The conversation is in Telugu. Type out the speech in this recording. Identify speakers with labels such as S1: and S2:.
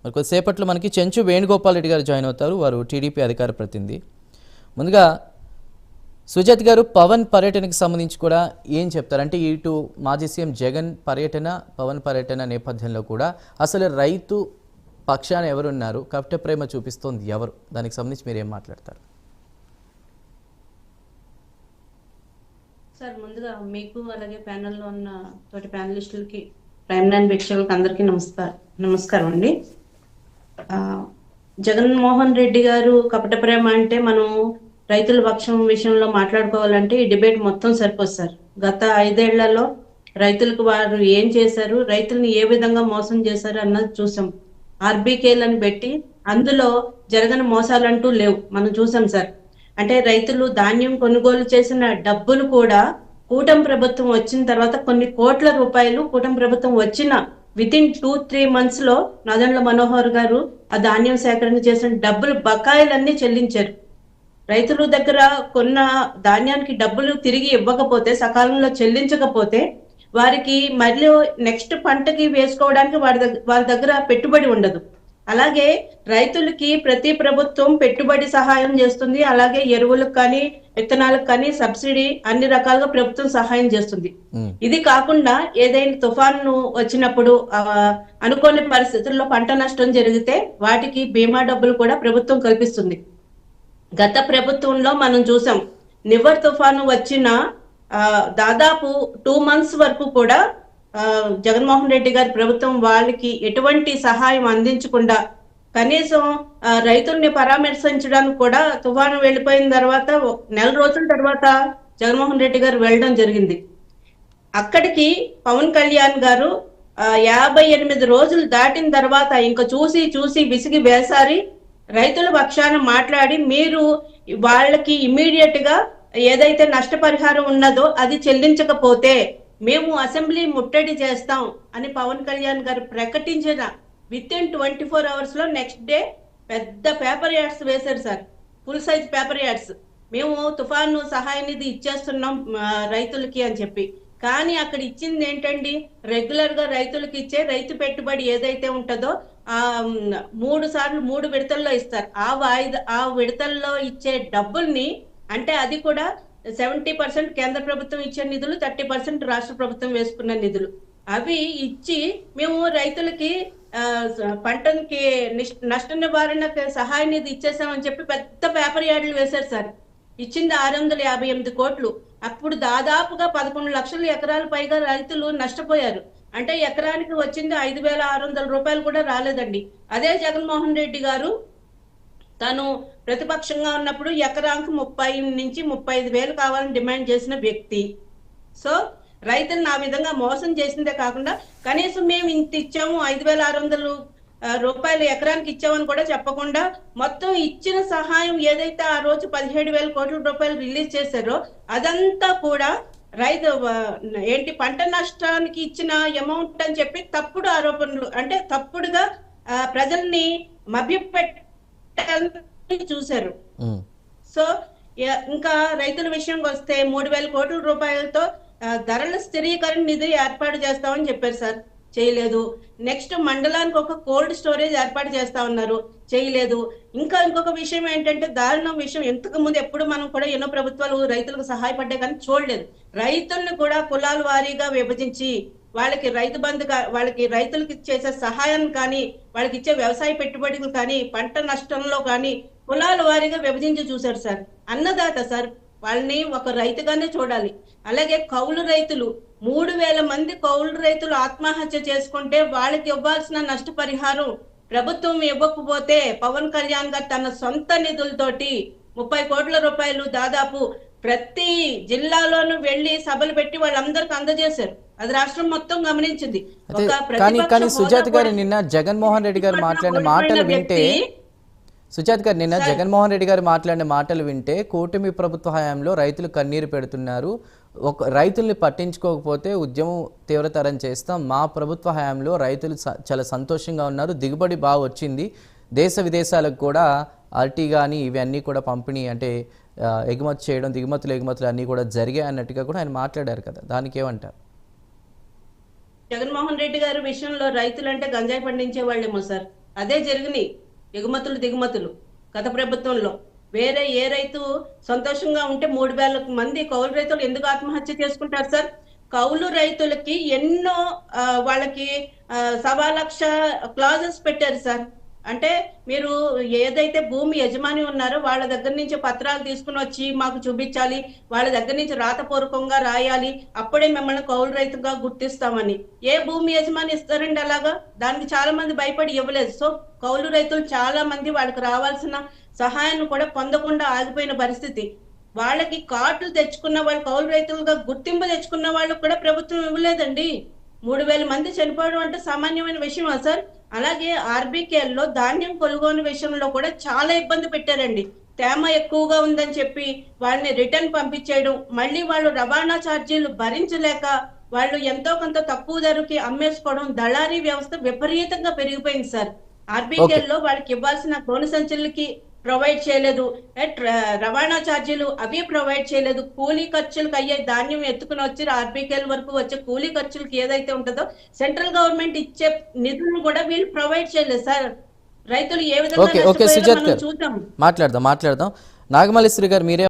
S1: మరి కొద్దిసేపట్లో మనకి చెంచు వేణుగోపాల్ రెడ్డి గారు జాయిన్ అవుతారు. వారు టీడీపీ అధికార ప్రతినిధి. ముందుగా సుజాత్ గారు, పవన్ పర్యటనకు సంబంధించి కూడా ఏం చెప్తారు? అంటే ఇటు మాజీ సీఎం జగన్ పర్యటన, పవన్ పర్యటన నేపథ్యంలో కూడా అసలు రైతు పక్షాన ఎవరున్నారు, కవిట ప్రేమ చూపిస్తోంది ఎవరు, దానికి సంబంధించి మీరు ఏం మాట్లాడతారు?
S2: సార్, ముందుగా మీకు అలాగే ప్యానెల్లో ఉన్న తోటి ప్యానలిస్టులకి, ప్రైమ్ లైన్ వీక్షకులకి అందరికీ నమస్కారం అండి. జగన్మోహన్ రెడ్డి గారు కపట ప్రేమ అంటే మనం రైతుల పక్షం విషయంలో మాట్లాడుకోవాలంటే ఈ డిబేట్ మొత్తం సరిపోదు సార్. గత 5 ఏళ్లలో రైతులకు వారు ఏం చేశారు, రైతుల్ని ఏ విధంగా మోసం చేశారు అన్నది చూసాం. ఆర్బీకేలను పెట్టి అందులో జరగని మోసాలంటూ లేవు, మనం చూసాం సార్. అంటే రైతులు ధాన్యం కొనుగోలు చేసిన డబ్బులు కూడా కూటమి ప్రభుత్వం వచ్చిన తర్వాత కొన్ని కోట్ల రూపాయలు కూటమి ప్రభుత్వం వచ్చిన వితిన్ 2-3 months లో నాదెండ్ల మనోహర్ గారు ఆ ధాన్యం సేకరణ చేసిన డబ్బులు బకాయిలన్నీ చెల్లించారు. రైతుల దగ్గర కొన్న ధాన్యానికి డబ్బులు తిరిగి ఇవ్వకపోతే, సకాలంలో చెల్లించకపోతే వారికి మళ్ళీ నెక్స్ట్ పంటకి వేసుకోవడానికి వారి దగ్గర పెట్టుబడి ఉండదు. అలాగే రైతులకి ప్రతి ప్రభుత్వం పెట్టుబడి సహాయం చేస్తుంది. అలాగే ఎరువులకు కానీ విత్తనాలకు కానీ సబ్సిడీ అన్ని రకాలుగా ప్రభుత్వం సహాయం చేస్తుంది. ఇది కాకుండా ఏదైనా తుఫాను వచ్చినప్పుడు అనుకోని పరిస్థితుల్లో పంట నష్టం జరిగితే వాటికి బీమా డబ్బులు కూడా ప్రభుత్వం కల్పిస్తుంది. గత ప్రభుత్వంలో మనం చూసాం, నివర్ తుఫాను వచ్చిన దాదాపు 2 months వరకు కూడా జగన్మోహన్ రెడ్డి గారి ప్రభుత్వం వాళ్ళకి ఎటువంటి సహాయం అందించకుండా, కనీసం రైతుల్ని పరామర్శించడానికి కూడా తుఫాను వెళ్ళిపోయిన తర్వాత 1 రోజుల తర్వాత జగన్మోహన్ రెడ్డి గారు వెళ్ళడం జరిగింది. అక్కడికి పవన్ కళ్యాణ్ గారు 58 రోజులు దాటిన తర్వాత ఇంకా చూసి విసిగి వేసారి రైతుల పక్షాన మాట్లాడి, మీరు వాళ్ళకి ఇమ్మీడియట్ గా ఏదైతే నష్టపరిహారం ఉన్నదో అది చెల్లించకపోతే మేము అసెంబ్లీ ముట్టడి చేస్తాం అని పవన్ కళ్యాణ్ గారు ప్రకటించిన వితిన్ 24 hours లో నెక్స్ట్ డే పెద్ద పేపర్ యాడ్స్ వేశారు sir, full size paper ads. మేము తుఫాను సహాయ నిధి ఇచ్చేస్తున్నాం రైతులకి అని చెప్పి. కానీ అక్కడ ఇచ్చింది ఏంటండి, రెగ్యులర్ గా రైతులకి ఇచ్చే రైతు పెట్టుబడి ఏదైతే ఉంటుందో 3 విడతల్లో ఇస్తారు. ఆ విడతల్లో ఇచ్చే డబ్బుల్ని, అంటే అది కూడా 70% కేంద్ర ప్రభుత్వం ఇచ్చే నిధులు, 30% రాష్ట్ర ప్రభుత్వం వేసుకున్న నిధులు, అవి ఇచ్చి మేము రైతులకి పంటకి నష్ట నివారణ సహాయ నిధి ఇచ్చేసామని చెప్పి పెద్ద పేపర్ యాడ్లు వేశారు సార్. ఇచ్చింది 658 కోట్లు. అప్పుడు దాదాపుగా 11 లక్షల ఎకరాల పైగా రైతులు నష్టపోయారు. అంటే ఎకరానికి వచ్చింది 5,600 రూపాయలు కూడా రాలేదండి. అదే జగన్మోహన్ రెడ్డి గారు తను ప్రతిపక్షంగా ఉన్నప్పుడు ఎకరానికి 30 నుంచి 35,000 కావాలని డిమాండ్ చేసిన వ్యక్తి. సో రైతులను ఆ విధంగా మోసం చేసిందే కాకుండా కనీసం మేము ఇంత ఇచ్చాము 5,600 రూపాయలు ఎకరానికి ఇచ్చామని కూడా చెప్పకుండా మొత్తం ఇచ్చిన సహాయం ఏదైతే ఆ రోజు 17,000 కోట్ల రూపాయలు రిలీజ్ చేశారో అదంతా కూడా పంట నష్టానికి ఇచ్చిన అమౌంట్ అని చెప్పి తప్పుడు ఆరోపణలు, అంటే తప్పుడుగా ప్రజల్ని మభ్యపెట్టాలని చూశారు. సో ఇంకా రైతుల విషయంకి వస్తే 3,000 కోట్ల రూపాయలతో ధరల స్థిరీకరణ నిధి ఏర్పాటు చేస్తామని చెప్పారు సార్, చేయలేదు. నెక్స్ట్ మండలానికి ఒక కోల్డ్ స్టోరేజ్ ఏర్పాటు చేస్తా ఉన్నారు, చేయలేదు. ఇంకొక విషయం ఏంటంటే దారుణం విషయం, ఇంతకు ముందు ఎప్పుడు మనం కూడా ఎన్నో ప్రభుత్వాలు రైతులకు సహాయపడ్డే కానీ చూడలేదు. రైతుల్ని కూడా కులాల వారీగా విభజించి వాళ్ళకి రైతు బంధుగా, వాళ్ళకి రైతులకి చేసే సహాయం కానీ, వాళ్ళకి ఇచ్చే వ్యవసాయ పెట్టుబడులు కానీ, పంట నష్టంలో కానీ కులాల వారీగా విభజించి చూశారు సార్. అన్నదాత సార్, వాళ్ళని ఒక రైతుగానే చూడాలి. అలాగే కౌలు రైతులు 3,000 మంది కౌలు రైతులు ఆత్మహత్య చేసుకుంటే వాళ్ళకి ఇవ్వాల్సిన నష్టపరిహారం ప్రభుత్వం ఇవ్వకపోతే పవన్ కళ్యాణ్ గారు తన సొంత నిధులతోటి 30 కోట్ల రూపాయలు దాదాపు ప్రతి జిల్లాలోనూ వెళ్లి సభలు పెట్టి వాళ్ళందరికి అందజేశారు. అది రాష్ట్రం మొత్తం గమనించింది.
S1: కానీ సుజాత్ గారు, నిన్న జగన్మోహన్ రెడ్డి గారు మాట్లాడిన మాటలు వింటే జగన్మోహన్ రెడ్డి గారు మాట్లాడిన మాటలు వింటే కూటమి ప్రభుత్వ హయాంలో రైతులు కన్నీరు పెడుతున్నారు, రైతుల్ని పట్టించుకోకపోతే ఉద్యమం తీవ్రతరం చేస్తాం, మా ప్రభుత్వ హయాంలో రైతులు చాలా సంతోషంగా ఉన్నారు, దిగుబడి బాగా వచ్చింది, దేశ విదేశాలకు కూడా అరటి కానీ ఇవన్నీ కూడా పంపిణీ, అంటే ఎగుమతి చేయడం, ఎగుమతులు అన్నీ కూడా జరిగాయి అన్నట్టుగా కూడా ఆయన మాట్లాడారు కదా, దానికి ఏమంటారు?
S2: జగన్మోహన్ రెడ్డి గారి విషయంలో రైతులంటే గంజాయి పండించే వాళ్ళేమో సార్. అదే జరిగినాయి ఎగుమతులు దిగుమతులు గత ప్రభుత్వంలో. వేరే ఏ రైతు సంతోషంగా ఉంటే 3,000 మంది కౌలు రైతులు ఎందుకు ఆత్మహత్య చేసుకుంటారు సార్? కౌలు రైతులకి ఎన్నో వాళ్ళకి 1,15,00,000 క్లాజెస్ పెట్టారు సార్. అంటే మీరు ఏదైతే భూమి యజమాని ఉన్నారో వాళ్ళ దగ్గర నుంచి పత్రాలు తీసుకుని వచ్చి మాకు చూపించాలి, వాళ్ళ దగ్గర నుంచి రాతపూర్వకంగా రాయాలి, అప్పుడే మిమ్మల్ని కౌలు రైతుగా గుర్తిస్తామని. ఏ భూమి యజమాని ఇస్తారండి అలాగా? దానికి చాలా మంది భయపడి ఇవ్వలేదు. సో కౌలు రైతులు చాలా మంది వాళ్ళకి రావాల్సిన సహాయాన్ని కూడా పొందకుండా ఆగిపోయిన పరిస్థితి. వాళ్ళకి కార్డులు తెచ్చుకున్న వాళ్ళు, కౌలు రైతులుగా గుర్తింపు తెచ్చుకున్న వాళ్ళకు కూడా ప్రభుత్వం ఇవ్వలేదండి. 3,000 మంది చనిపోవడం అంటే సామాన్యమైన విషయమా సార్? అలాగే ఆర్బీకేల్లో ధాన్యం కొనుగోలు విషయంలో కూడా చాలా ఇబ్బంది పెట్టారండి. తేమ ఎక్కువగా ఉందని చెప్పి వాళ్ళని రిటర్న్ పంపించేయడం, మళ్ళీ వాళ్ళు రవాణా ఛార్జీలు భరించలేక వాళ్ళు ఎంతో కొంత తక్కువ ధరకి అమ్మేసుకోవడం, దళారీ వ్యవస్థ విపరీతంగా పెరిగిపోయింది సార్. ఆర్బీకేల్లో వాళ్ళకి ఇవ్వాల్సిన గోను సంచులకి ప్రొవైడ్ చేయలేదు, రవాణా ఛార్జీలు అవి ప్రొవైడ్ చేయలేదు, కూలీ ఖర్చులకు అయ్యే ధాన్యం ఎత్తుకుని వచ్చి ఆర్బీకేల వరకు వచ్చే కూలీ ఖర్చులకి ఏదైతే ఉంటుందో సెంట్రల్ గవర్నమెంట్ ఇచ్చే నిధులను కూడా వీళ్ళు ప్రొవైడ్ చేయలేదు సార్. రైతులు ఏ విధంగా
S1: ఓకే ఓకే సుజాత్
S2: మనం
S1: గారు
S2: చూద్దాం.
S1: మాట్లాడదాం. నాగమల్లేశ్వరి గారు మీరే